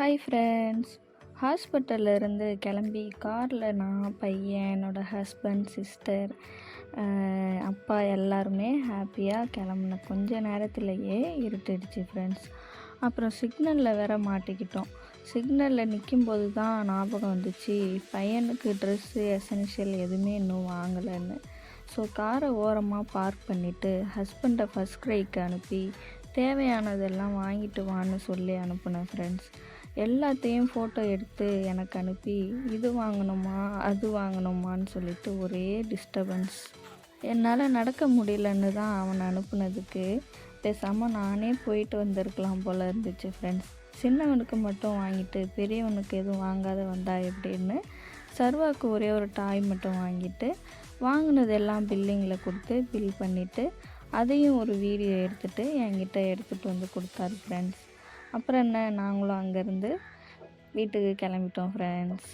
Hi friends. ஹாஸ்பிட்டல்லேருந்து கிளம்பி காரில் நான், பையன், என்னோடய ஹஸ்பண்ட், சிஸ்டர், அப்பா எல்லாருமே ஹாப்பியாக கிளம்புன கொஞ்ச நேரத்துலையே இருட்டிடுச்சு ஃப்ரெண்ட்ஸ். அப்புறம் சிக்னலில் வேற மாட்டிக்கிட்டோம். சிக்னலில் நிற்கும்போது தான் ஞாபகம் வந்துச்சு, பையனுக்கு ட்ரெஸ்ஸு எசென்ஷியல் எதுவுமே இன்னும் வாங்கலைன்னு. ஸோ காரை ஓரமாக பார்க் பண்ணிவிட்டு ஹஸ்பண்டை ஃபஸ்ட் க்ரைக்கு அனுப்பி தேவையானதெல்லாம் வாங்கிட்டு வான்னு சொல்லி அனுப்புனேன் ஃப்ரெண்ட்ஸ். எல்லாத்தையும் ஃபோட்டோ எடுத்து எனக்கு அனுப்பி இது வாங்கணுமா அது வாங்கணுமான்னு சொல்லிட்டு ஒரே டிஸ்டர்பன்ஸ். என்னால் நடக்க முடியலன்னு தான் அவனை அனுப்புனதுக்கு பேசாமல் நானே போயிட்டு வந்திருக்கலாம் போல் இருந்துச்சு ஃப்ரெண்ட்ஸ். சின்னவனுக்கு மட்டும் வாங்கிட்டு பெரியவனுக்கு எதுவும் வாங்காத வந்தா எப்படின்னு சர்வாவுக்கு ஒரே ஒரு டாய் மட்டும் வாங்கிட்டு வாங்கினது எல்லாம் பில்லிங்கில் கொடுத்து பில் பண்ணிவிட்டு அதையும் ஒரு வீடியோ எடுத்துகிட்டு என்கிட்ட எடுத்துகிட்டு வந்து கொடுத்தாரு ஃப்ரெண்ட்ஸ். அப்புறம் என்ன, நாங்களும் அங்கேருந்து வீட்டுக்கு கிளம்பிட்டோம் ஃப்ரெண்ட்ஸ்.